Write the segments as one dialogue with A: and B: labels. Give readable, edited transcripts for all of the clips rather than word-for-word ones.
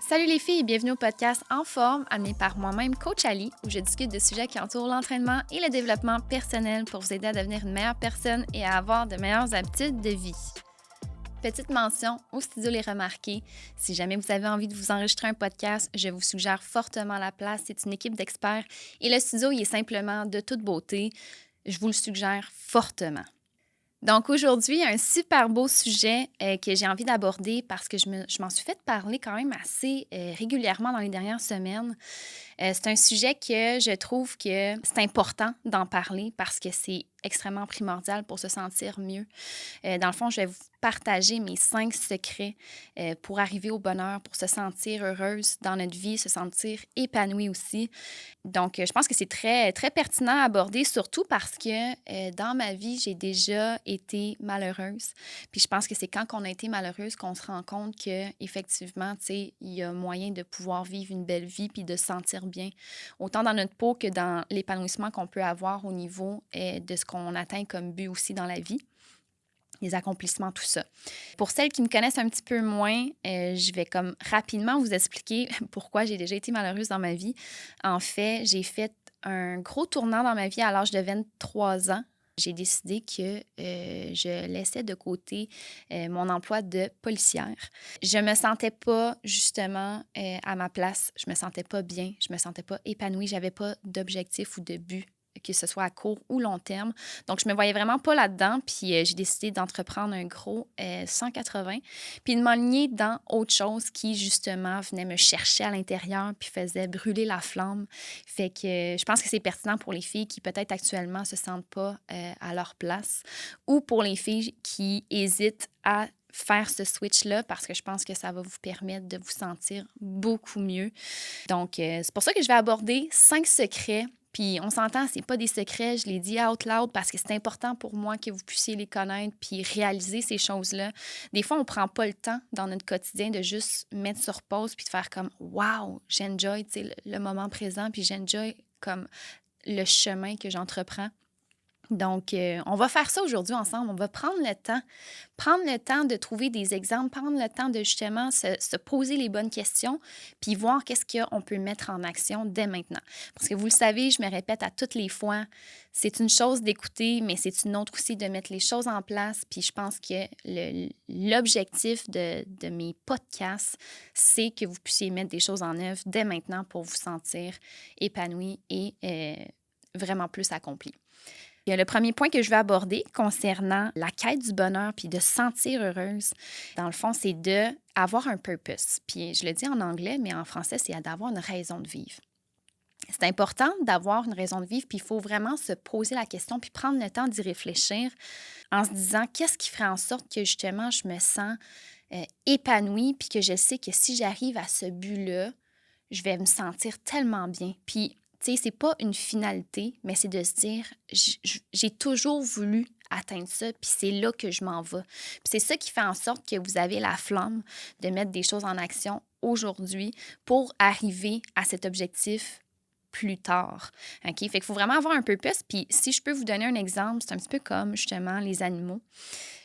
A: Salut les filles et bienvenue au podcast En forme, animé par moi-même, Coach Ali, où je discute de sujets qui entourent l'entraînement et le développement personnel pour vous aider à devenir une meilleure personne et à avoir de meilleures habitudes de vie. Petite mention, au studio Les Remarqués, si jamais vous avez envie de vous enregistrer un podcast, je vous suggère fortement la place. C'est une équipe d'experts et le studio il est simplement de toute beauté. Je vous le suggère fortement. Donc aujourd'hui, un super beau sujet que j'ai envie d'aborder parce que je m'en suis fait parler quand même assez régulièrement dans les dernières semaines. C'est un sujet que je trouve que c'est important d'en parler parce que c'est extrêmement primordial pour se sentir mieux. Dans le fond, je vais vous partager mes 5 secrets pour arriver au bonheur, pour se sentir heureuse dans notre vie, se sentir épanouie aussi. Donc, je pense que c'est très, très pertinent à aborder, surtout parce que dans ma vie, j'ai déjà été malheureuse. Puis je pense que c'est quand on a été malheureuse qu'on se rend compte qu'effectivement, tu sais, il y a moyen de pouvoir vivre une belle vie puis de se sentir bien, autant dans notre peau que dans l'épanouissement qu'on peut avoir au niveau de ce qu'on atteint comme but aussi dans la vie. Les accomplissements, tout ça. Pour celles qui me connaissent un petit peu moins, je vais comme rapidement vous expliquer pourquoi j'ai déjà été malheureuse dans ma vie. En fait, j'ai fait un gros tournant dans ma vie à l'âge de 23 ans. J'ai décidé que je laissais de côté mon emploi de policière. Je me sentais pas justement à ma place. Je me sentais pas bien. Je me sentais pas épanouie. J'avais pas d'objectif ou de but, que ce soit à court ou long terme. Donc, je me voyais vraiment pas là-dedans. Puis, j'ai décidé d'entreprendre un gros 180, puis de m'aligner dans autre chose qui, justement, venait me chercher à l'intérieur puis faisait brûler la flamme. Fait que je pense que c'est pertinent pour les filles qui, peut-être actuellement, se sentent pas à leur place ou pour les filles qui hésitent à faire ce switch-là parce que je pense que ça va vous permettre de vous sentir beaucoup mieux. Donc, c'est pour ça que je vais aborder 5 secrets. Puis on s'entend, c'est pas des secrets, je les dis out loud parce que c'est important pour moi que vous puissiez les connaître puis réaliser ces choses-là. Des fois, on prend pas le temps dans notre quotidien de juste mettre sur pause puis de faire comme wow, j'enjoy, tu sais, le moment présent puis j'enjoy comme le chemin que j'entreprends. Donc, on va faire ça aujourd'hui ensemble. On va prendre le temps de trouver des exemples, prendre le temps de justement se poser les bonnes questions, puis voir qu'est-ce qu'on peut mettre en action dès maintenant. Parce que vous le savez, je me répète à toutes les fois, c'est une chose d'écouter, mais c'est une autre aussi de mettre les choses en place. Puis je pense que l'objectif de mes podcasts, c'est que vous puissiez mettre des choses en œuvre dès maintenant pour vous sentir épanoui et vraiment plus accompli. Il y a le premier point que je vais aborder concernant la quête du bonheur puis de se sentir heureuse. Dans le fond, c'est d'avoir un purpose. Puis je le dis en anglais, mais en français, c'est d'avoir une raison de vivre. C'est important d'avoir une raison de vivre, puis il faut vraiment se poser la question puis prendre le temps d'y réfléchir en se disant qu'est-ce qui ferait en sorte que justement je me sens épanouie puis que je sais que si j'arrive à ce but-là, je vais me sentir tellement bien. Puis tu sais, c'est pas une finalité, mais c'est de se dire, j'ai toujours voulu atteindre ça, puis c'est là que je m'en vais. Puis c'est ça qui fait en sorte que vous avez la flamme de mettre des choses en action aujourd'hui pour arriver à cet objectif plus tard. OK? Fait qu'il faut vraiment avoir un purpose. Puis si je peux vous donner un exemple, c'est un petit peu comme justement les animaux.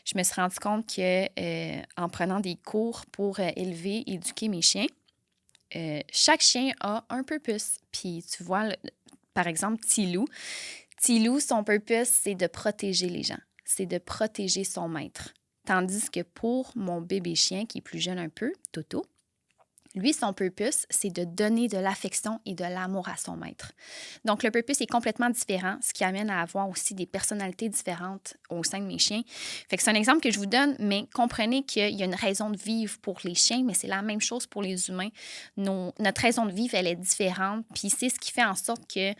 A: Je me suis rendu compte que en prenant des cours pour élever, éduquer mes chiens, chaque chien a un purpose. Puis tu vois, par exemple, Tilou. Tilou, son purpose, c'est de protéger les gens. C'est de protéger son maître. Tandis que pour mon bébé chien, qui est plus jeune un peu, Toto, lui, son purpose, c'est de donner de l'affection et de l'amour à son maître. Donc, le purpose est complètement différent, ce qui amène à avoir aussi des personnalités différentes au sein de mes chiens. Fait que c'est un exemple que je vous donne, mais comprenez qu'il y a une raison de vivre pour les chiens, mais c'est la même chose pour les humains. Notre raison de vivre, elle est différente, puis c'est ce qui fait en sorte que,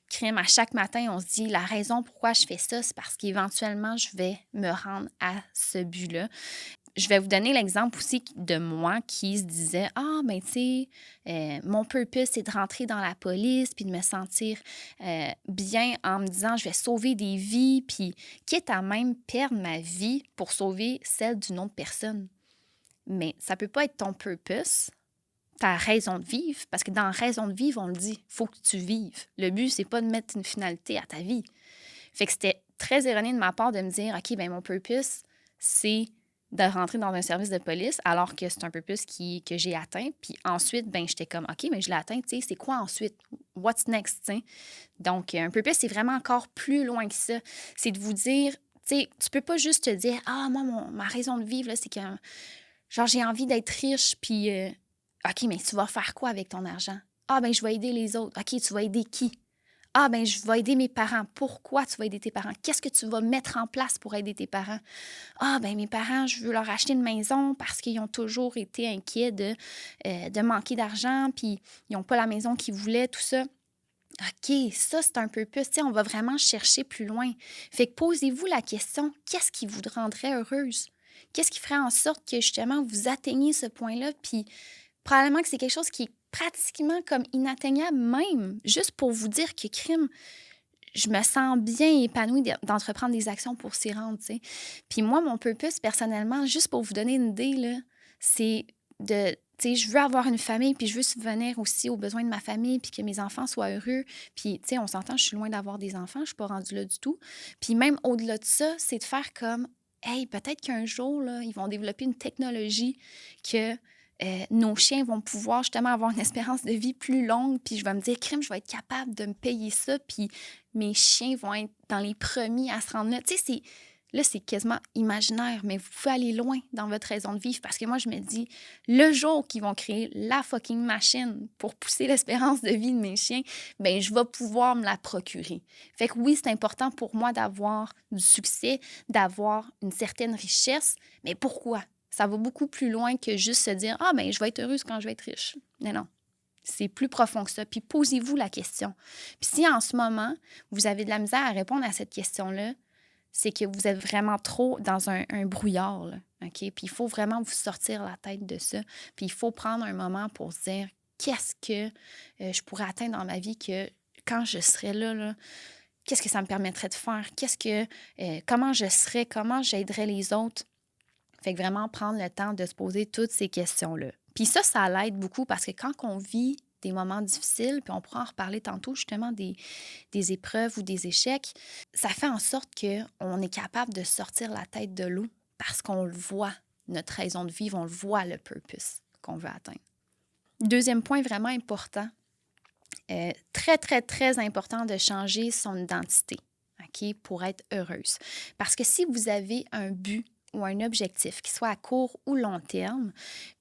A: crème, à chaque matin, on se dit, la raison pourquoi je fais ça, c'est parce qu'éventuellement, je vais me rendre à ce but-là. Je vais vous donner l'exemple aussi de moi qui se disait « Ah, ben tu sais, mon purpose, c'est de rentrer dans la police puis de me sentir bien en me disant « Je vais sauver des vies » puis quitte à même perdre ma vie pour sauver celle d'une autre personne. Mais ça peut pas être ton purpose, ta raison de vivre, parce que dans raison de vivre, on le dit, il faut que tu vives. Le but, c'est pas de mettre une finalité à ta vie. Fait que c'était très erroné de ma part de me dire « OK, ben mon purpose, c'est de rentrer dans un service de police alors que c'est un purpose que j'ai atteint. Puis ensuite, ben j'étais comme, OK, mais je l'ai atteint, tu sais, c'est quoi ensuite? What's next, tu sais? Donc, un purpose, c'est vraiment encore plus loin que ça. C'est de vous dire, tu sais, tu peux pas juste te dire, ah, moi, ma raison de vivre, là, c'est que, genre, j'ai envie d'être riche, puis, OK, mais tu vas faire quoi avec ton argent? Ah, ben je vais aider les autres. OK, tu vas aider qui? Ah, ben je vais aider mes parents. Pourquoi tu vas aider tes parents? Qu'est-ce que tu vas mettre en place pour aider tes parents? Ah, ben mes parents, je veux leur acheter une maison parce qu'ils ont toujours été inquiets de manquer d'argent, puis ils n'ont pas la maison qu'ils voulaient, tout ça. OK, ça, c'est un peu plus, tu sais, on va vraiment chercher plus loin. Fait que posez-vous la question, qu'est-ce qui vous rendrait heureuse? Qu'est-ce qui ferait en sorte que, justement, vous atteigniez ce point-là? Puis probablement que c'est quelque chose qui est pratiquement comme inatteignable même, juste pour vous dire que, crime, je me sens bien épanouie d'entreprendre des actions pour s'y rendre, tu sais. Puis moi, mon purpose, personnellement, juste pour vous donner une idée, là, c'est de, tu sais, je veux avoir une famille, puis je veux subvenir aussi aux besoins de ma famille, puis que mes enfants soient heureux. Puis, tu sais, on s'entend, je suis loin d'avoir des enfants, je suis pas rendue là du tout. Puis même au-delà de ça, c'est de faire comme, hey, peut-être qu'un jour, là, ils vont développer une technologie que nos chiens vont pouvoir justement avoir une espérance de vie plus longue, puis je vais me dire, crime, je vais être capable de me payer ça, puis mes chiens vont être dans les premiers à se rendre là. Tu sais, là, c'est quasiment imaginaire, mais vous pouvez aller loin dans votre raison de vivre parce que moi, je me dis, le jour qu'ils vont créer la fucking machine pour pousser l'espérance de vie de mes chiens, bien, je vais pouvoir me la procurer. Fait que oui, c'est important pour moi d'avoir du succès, d'avoir une certaine richesse, mais pourquoi? Ça va beaucoup plus loin que juste se dire, ah, ben, je vais être heureuse quand je vais être riche. Mais non. C'est plus profond que ça. Puis posez-vous la question. Puis si en ce moment, vous avez de la misère à répondre à cette question-là, c'est que vous êtes vraiment trop dans un brouillard, là, OK? Puis il faut vraiment vous sortir la tête de ça. Puis il faut prendre un moment pour se dire, qu'est-ce que je pourrais atteindre dans ma vie que quand je serai là, qu'est-ce que ça me permettrait de faire? Comment je serais? Comment j'aiderais les autres? Fait que vraiment prendre le temps de se poser toutes ces questions-là. Puis ça l'aide beaucoup parce que quand on vit des moments difficiles, puis on pourra en reparler tantôt justement des épreuves ou des échecs, ça fait en sorte qu'on est capable de sortir la tête de l'eau parce qu'on le voit, notre raison de vivre, on le voit, le purpose qu'on veut atteindre. Deuxième point vraiment important, très, très, très important de changer son identité, OK, pour être heureuse. Parce que si vous avez un but ou un objectif, qui soit à court ou long terme,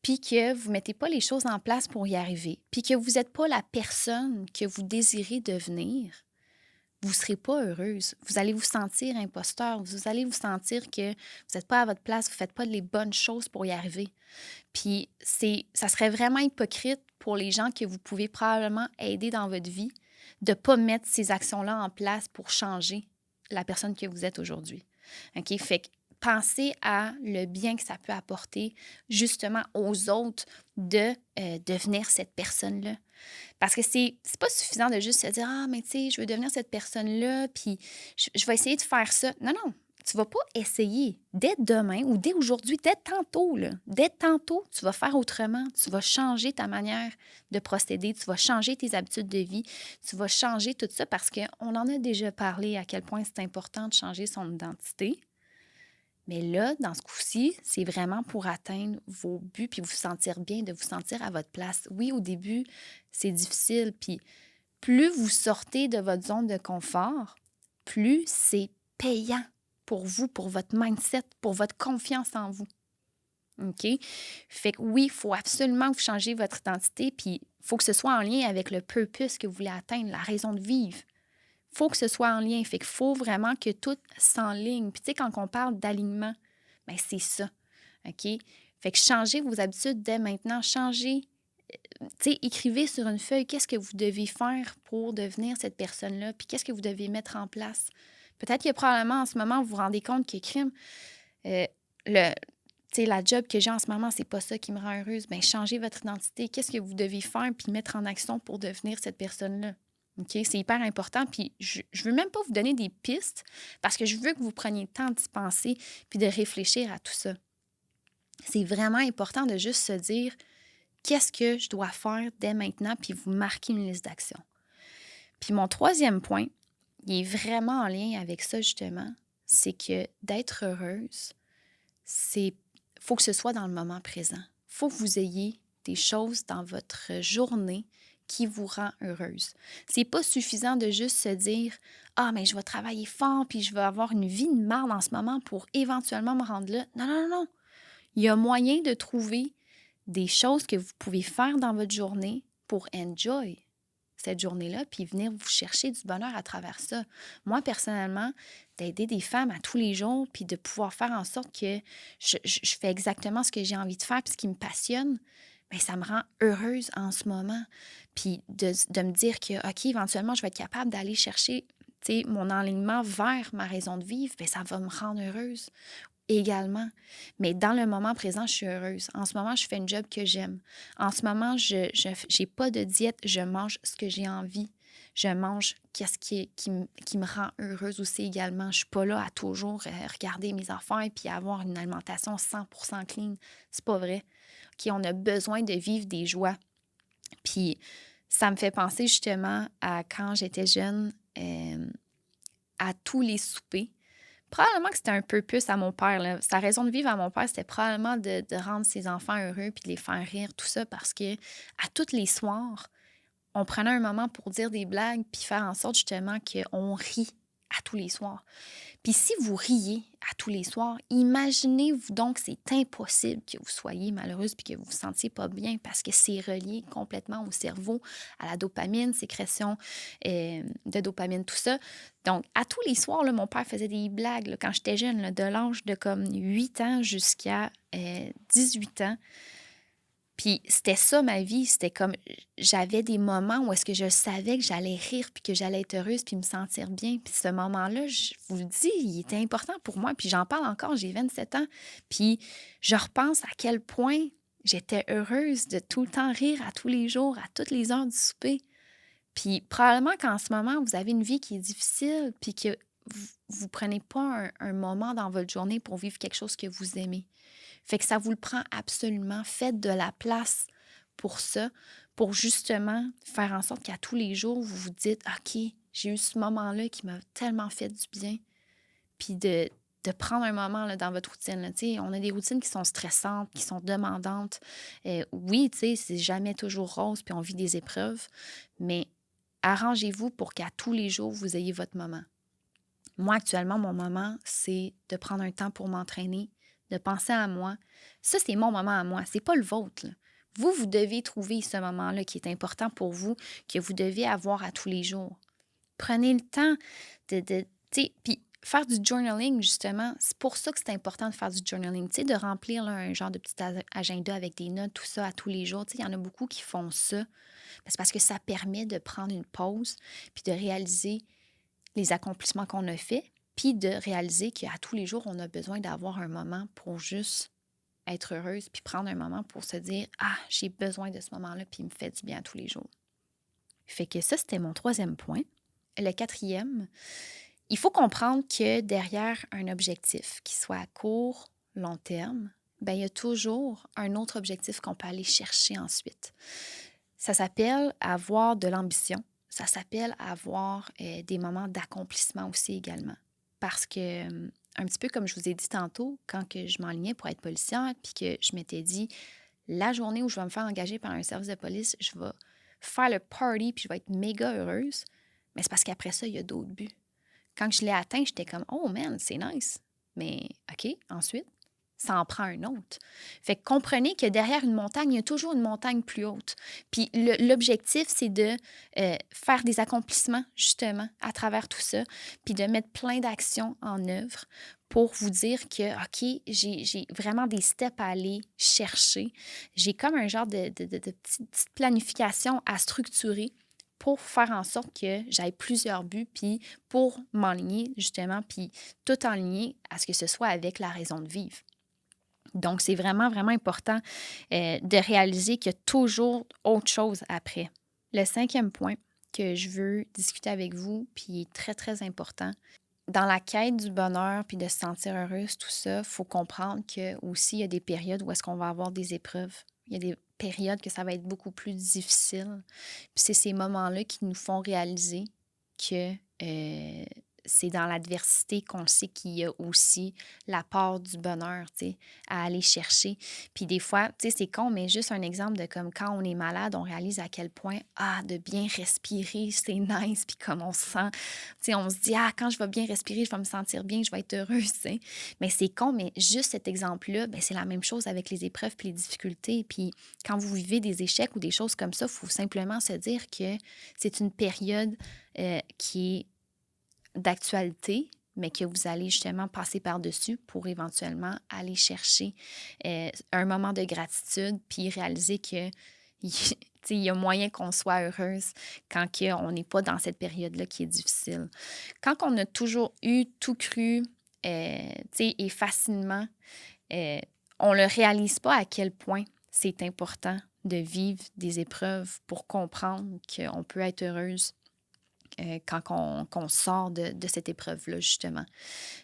A: puis que vous ne mettez pas les choses en place pour y arriver, puis que vous n'êtes pas la personne que vous désirez devenir, vous ne serez pas heureuse. Vous allez vous sentir imposteur. Vous allez vous sentir que vous n'êtes pas à votre place, vous ne faites pas les bonnes choses pour y arriver. Puis ça serait vraiment hypocrite pour les gens que vous pouvez probablement aider dans votre vie de ne pas mettre ces actions-là en place pour changer la personne que vous êtes aujourd'hui. OK? Fait que pensez à le bien que ça peut apporter justement aux autres de devenir cette personne-là. Parce que c'est pas suffisant de juste se dire, ah, mais tu sais, je veux devenir cette personne-là, puis je vais essayer de faire ça. Non, non, tu vas pas essayer. Dès demain ou dès aujourd'hui, dès tantôt, tu vas faire autrement. Tu vas changer ta manière de procéder, tu vas changer tes habitudes de vie, tu vas changer tout ça parce qu'on en a déjà parlé à quel point c'est important de changer son identité. Mais là, dans ce coup-ci, c'est vraiment pour atteindre vos buts puis vous sentir bien, de vous sentir à votre place. Oui, au début, c'est difficile. Puis plus vous sortez de votre zone de confort, plus c'est payant pour vous, pour votre mindset, pour votre confiance en vous. OK? Fait que oui, il faut absolument que vous changez votre identité, puis il faut que ce soit en lien avec le purpose que vous voulez atteindre, la raison de vivre. Il faut que ce soit en lien. Fait qu'il faut vraiment que tout s'enligne. Puis tu sais, quand on parle d'alignement, bien, c'est ça. OK? Fait que changez vos habitudes dès maintenant. Changez, tu sais, écrivez sur une feuille qu'est-ce que vous devez faire pour devenir cette personne-là, puis qu'est-ce que vous devez mettre en place. Peut-être que probablement en ce moment, vous vous rendez compte que crime, la job que j'ai en ce moment, c'est pas ça qui me rend heureuse. Bien, changez votre identité. Qu'est-ce que vous devez faire puis mettre en action pour devenir cette personne-là? OK? C'est hyper important. Puis je veux même pas vous donner des pistes parce que je veux que vous preniez le temps d'y penser puis de réfléchir à tout ça. C'est vraiment important de juste se dire qu'est-ce que je dois faire dès maintenant puis vous marquez une liste d'actions. Puis mon troisième point, il est vraiment en lien avec ça justement, c'est que d'être heureuse, c'est faut que ce soit dans le moment présent. Faut que vous ayez des choses dans votre journée qui vous rend heureuse. C'est pas suffisant de juste se dire « Ah, mais je vais travailler fort puis je vais avoir une vie de merde en ce moment pour éventuellement me rendre là. » Non, non, non, non. Il y a moyen de trouver des choses que vous pouvez faire dans votre journée pour enjoy cette journée-là, puis venir vous chercher du bonheur à travers ça. Moi, personnellement, d'aider des femmes à tous les jours, puis de pouvoir faire en sorte que je fais exactement ce que j'ai envie de faire, puis ce qui me passionne, bien, ça me rend heureuse en ce moment. Puis de me dire que, OK, éventuellement, je vais être capable d'aller chercher mon alignement vers ma raison de vivre, bien, ça va me rendre heureuse également. Mais dans le moment présent, je suis heureuse. En ce moment, je fais une job que j'aime. En ce moment, je n'ai pas de diète, je mange ce que j'ai envie. Je mange qu'est-ce qui me rend heureuse aussi également. Je ne suis pas là à toujours regarder mes affaires puis avoir une alimentation 100% clean. C'est pas vrai. OK, on a besoin de vivre des joies. Puis ça me fait penser justement à quand j'étais jeune, à tous les soupers. Probablement que c'était un peu plus à mon père. Là. Sa raison de vivre à mon père, c'était probablement de rendre ses enfants heureux puis de les faire rire, tout ça, parce que à tous les soirs, on prenait un moment pour dire des blagues puis faire en sorte justement qu'on rit à tous les soirs. Puis si vous riez à tous les soirs, imaginez-vous donc que c'est impossible que vous soyez malheureuse puis que vous vous sentiez pas bien parce que c'est relié complètement au cerveau, à la dopamine, sécrétion de dopamine, tout ça. Donc, à tous les soirs, là, mon père faisait des blagues là, quand j'étais jeune, là, de l'âge de comme 8 ans jusqu'à 18 ans. Puis c'était ça ma vie, c'était comme j'avais des moments où est-ce que je savais que j'allais rire puis que j'allais être heureuse puis me sentir bien. Puis ce moment-là, je vous le dis, il était important pour moi. Puis j'en parle encore, j'ai 27 ans. Puis je repense à quel point j'étais heureuse de tout le temps rire à tous les jours, à toutes les heures du souper. Puis probablement qu'en ce moment, vous avez une vie qui est difficile puis que vous prenez pas un moment dans votre journée pour vivre quelque chose que vous aimez. Fait que ça vous le prend absolument. Faites de la place pour ça, pour justement faire en sorte qu'à tous les jours, vous vous dites « OK, j'ai eu ce moment-là qui m'a tellement fait du bien. » Puis de prendre un moment là, dans votre routine. Là. On a des routines qui sont stressantes, qui sont demandantes. Oui, c'est jamais toujours rose, puis on vit des épreuves, mais arrangez-vous pour qu'à tous les jours, vous ayez votre moment. Moi, actuellement, mon moment, c'est de prendre un temps pour m'entraîner, de penser à moi. Ça, c'est mon moment à moi. C'est pas le vôtre. Là. Vous devez trouver ce moment-là qui est important pour vous, que vous devez avoir à tous les jours. Prenez le temps puis faire du journaling, justement. C'est pour ça que c'est important de faire du journaling, de remplir là, un genre de petit agenda avec des notes, tout ça à tous les jours. Il y en a beaucoup qui font ça. C'est parce que ça permet de prendre une pause puis de réaliser les accomplissements qu'on a faits, puis de réaliser qu'à tous les jours, on a besoin d'avoir un moment pour juste être heureuse, puis prendre un moment pour se dire « Ah, j'ai besoin de ce moment-là, puis il me fait du bien tous les jours. » Fait que ça, c'était mon 3e point. Le 4e, il faut comprendre que derrière un objectif, qui soit à court, long terme, bien, il y a toujours un autre objectif qu'on peut aller chercher ensuite. Ça s'appelle avoir de l'ambition. Ça s'appelle avoir des moments d'accomplissement aussi également. Parce que, un petit peu comme je vous ai dit tantôt, quand que je m'enlignais pour être policière, puis que je m'étais dit, la journée où je vais me faire engager par un service de police, je vais faire le party, puis je vais être méga heureuse. Mais c'est parce qu'après ça, il y a d'autres buts. Quand je l'ai atteint, j'étais comme, oh man, c'est nice. Mais OK, ensuite, ça en prend un autre. Fait que comprenez que derrière une montagne, il y a toujours une montagne plus haute. Puis l'objectif, c'est de faire des accomplissements, justement, à travers tout ça, puis de mettre plein d'actions en œuvre pour vous dire que, OK, j'ai vraiment des steps à aller chercher. J'ai comme un genre de petite planification à structurer pour faire en sorte que j'aille plusieurs buts, puis pour m'enligner, justement, puis tout enligner à ce que ce soit avec la raison de vivre. Donc, c'est vraiment, vraiment important de réaliser qu'il y a toujours autre chose après. Le 5e point que je veux discuter avec vous, puis est très, très important, dans la quête du bonheur puis de se sentir heureuse, tout ça, il faut comprendre que aussi il y a des périodes où est-ce qu'on va avoir des épreuves. Il y a des périodes que ça va être beaucoup plus difficile. Puis c'est ces moments-là qui nous font réaliser que c'est dans l'adversité qu'on sait qu'il y a aussi la part du bonheur, tu sais, à aller chercher. Puis des fois, tu sais, c'est con, mais juste un exemple de comme quand on est malade, on réalise à quel point, de bien respirer, c'est nice, puis comme on se sent, tu sais, on se dit, quand je vais bien respirer, je vais me sentir bien, je vais être heureuse, tu sais. Mais c'est con, mais juste cet exemple-là, ben, c'est la même chose avec les épreuves puis les difficultés. Puis quand vous vivez des échecs ou des choses comme ça, il faut simplement se dire que c'est une période qui est d'actualité, mais que vous allez justement passer par-dessus pour éventuellement aller chercher un moment de gratitude, puis réaliser que il y a moyen qu'on soit heureuse quand on n'est pas dans cette période-là qui est difficile. Quand on a toujours eu tout cru et facilement, on ne le réalise pas à quel point c'est important de vivre des épreuves pour comprendre qu'on peut être heureuse quand on sort de cette épreuve-là, justement.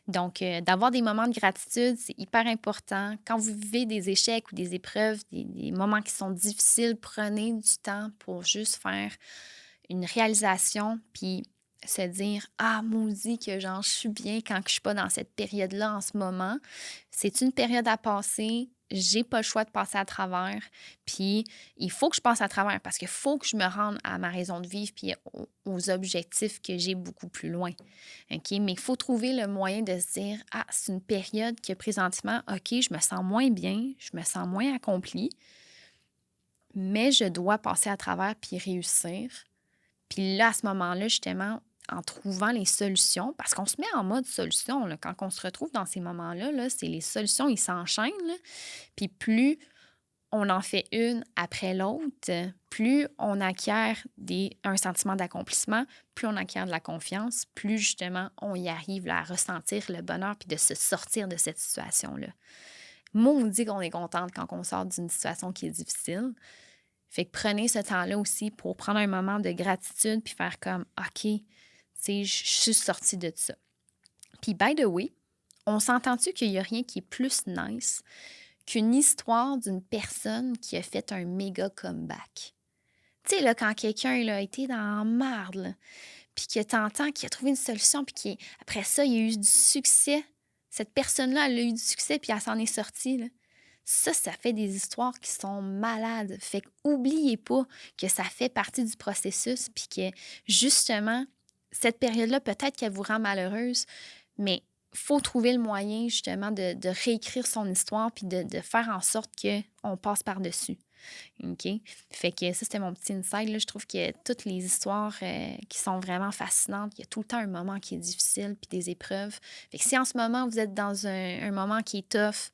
A: Donc, d'avoir des moments de gratitude, c'est hyper important. Quand vous vivez des échecs ou des épreuves, des moments qui sont difficiles, prenez du temps pour juste faire une réalisation, puis se dire maudit que genre, je suis bien quand je suis pas dans cette période-là en ce moment. C'est une période à passer. J'ai pas le choix de passer à travers. Puis, il faut que je passe à travers parce qu'il faut que je me rende à ma raison de vivre puis aux objectifs que j'ai beaucoup plus loin. OK? Mais il faut trouver le moyen de se dire c'est une période que présentement, OK, je me sens moins bien, je me sens moins accomplie, mais je dois passer à travers puis réussir. Puis là, à ce moment-là, justement, en trouvant les solutions, parce qu'on se met en mode solution, là, quand on se retrouve dans ces moments-là, là, c'est les solutions, ils s'enchaînent. Là. Puis plus on en fait une après l'autre, plus on acquiert un sentiment d'accomplissement, plus on acquiert de la confiance, plus justement on y arrive là, à ressentir le bonheur puis de se sortir de cette situation-là. Moi, on dit qu'on est contente quand on sort d'une situation qui est difficile. Fait que prenez ce temps-là aussi pour prendre un moment de gratitude puis faire comme OK, tu sais, je suis sortie de ça. Puis, by the way, on s'entend-tu qu'il n'y a rien qui est plus nice qu'une histoire d'une personne qui a fait un méga comeback? Tu sais, là, quand quelqu'un là, a été dans la marde, là, puis que t'entends qu'il a trouvé une solution, puis après ça, il a eu du succès. Cette personne-là, elle a eu du succès, puis elle s'en est sortie, là. Ça fait des histoires qui sont malades. Fait qu'oubliez pas que ça fait partie du processus puis que, justement, cette période-là, peut-être qu'elle vous rend malheureuse, mais il faut trouver le moyen, justement, de réécrire son histoire puis de faire en sorte qu'on passe par-dessus. OK? Fait que ça, c'était mon petit insight. Là. Je trouve que toutes les histoires qui sont vraiment fascinantes, il y a tout le temps un moment qui est difficile puis des épreuves. Fait que si en ce moment, vous êtes dans un moment qui est tough,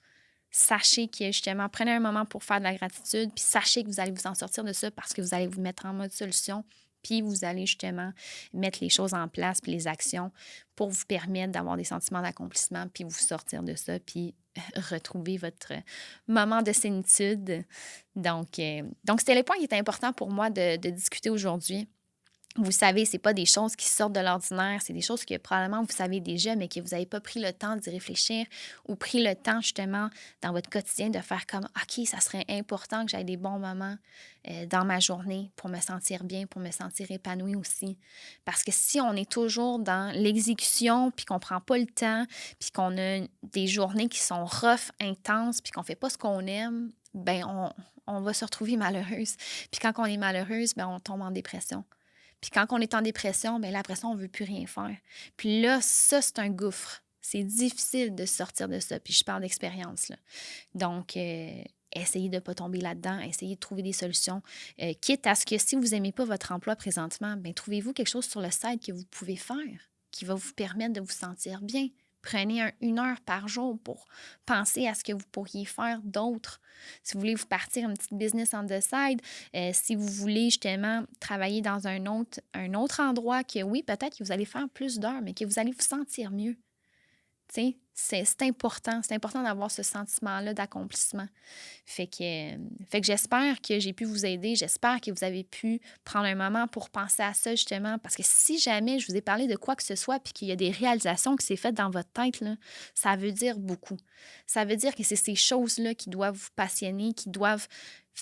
A: sachez que, justement, prenez un moment pour faire de la gratitude, puis sachez que vous allez vous en sortir de ça parce que vous allez vous mettre en mode solution, puis vous allez, justement, mettre les choses en place, puis les actions pour vous permettre d'avoir des sentiments d'accomplissement, puis vous sortir de ça, puis retrouver votre moment de sénitude. Donc c'était le point qui était important pour moi de discuter aujourd'hui. Vous savez, c'est pas des choses qui sortent de l'ordinaire, c'est des choses que probablement vous savez déjà, mais que vous n'avez pas pris le temps d'y réfléchir ou pris le temps justement dans votre quotidien de faire comme OK, ça serait important que j'aie des bons moments dans ma journée pour me sentir bien, pour me sentir épanouie aussi. Parce que si on est toujours dans l'exécution, puis qu'on prend pas le temps, puis qu'on a des journées qui sont rough, intenses, puis qu'on fait pas ce qu'on aime, ben on va se retrouver malheureuse. Puis quand on est malheureuse, ben on tombe en dépression. Puis quand on est en dépression, bien là, après ça, on ne veut plus rien faire. Puis là, ça, c'est un gouffre. C'est difficile de sortir de ça. Puis je parle d'expérience, là. Donc, essayez de ne pas tomber là-dedans. Essayez de trouver des solutions. Quitte à ce que si vous n'aimez pas votre emploi présentement, bien, trouvez-vous quelque chose sur le site que vous pouvez faire qui va vous permettre de vous sentir bien. Prenez une heure par jour pour penser à ce que vous pourriez faire d'autre. Si vous voulez vous partir une petite business on the side, si vous voulez justement travailler dans un autre endroit que oui, peut-être que vous allez faire plus d'heures, mais que vous allez vous sentir mieux. Tu sais, c'est important. C'est important d'avoir ce sentiment-là d'accomplissement. Fait que j'espère que j'ai pu vous aider. J'espère que vous avez pu prendre un moment pour penser à ça, justement. Parce que si jamais je vous ai parlé de quoi que ce soit puis qu'il y a des réalisations qui s'est faites dans votre tête, là, ça veut dire beaucoup. Ça veut dire que c'est ces choses-là qui doivent vous passionner, qui doivent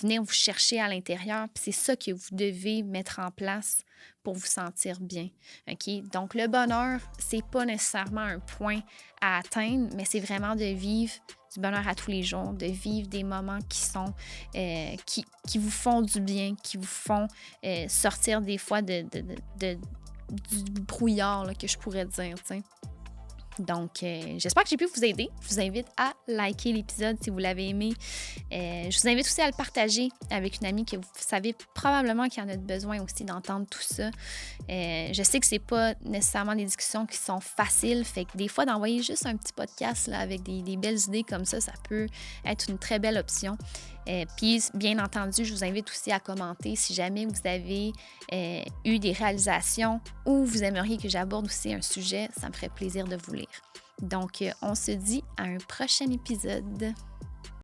A: venir vous chercher à l'intérieur. Puis c'est ça que vous devez mettre en place pour vous sentir bien. OK? Donc, le bonheur, c'est pas nécessairement un point à atteindre, mais c'est vraiment de vivre du bonheur à tous les jours, de vivre des moments qui sont qui vous font du bien, qui vous font sortir des fois du brouillard là, que je pourrais dire, tu sais. Donc, j'espère que j'ai pu vous aider. Je vous invite à liker l'épisode si vous l'avez aimé. Je vous invite aussi à le partager avec une amie que vous savez probablement qu'il en a besoin aussi d'entendre tout ça. Je sais que c'est pas nécessairement des discussions qui sont faciles, fait que des fois, d'envoyer juste un petit podcast là, avec des belles idées comme ça peut être une très belle option. Puis, bien entendu, je vous invite aussi à commenter si jamais vous avez eu des réalisations ou vous aimeriez que j'aborde aussi un sujet, ça me ferait plaisir de vous lire. Donc, on se dit à un prochain épisode.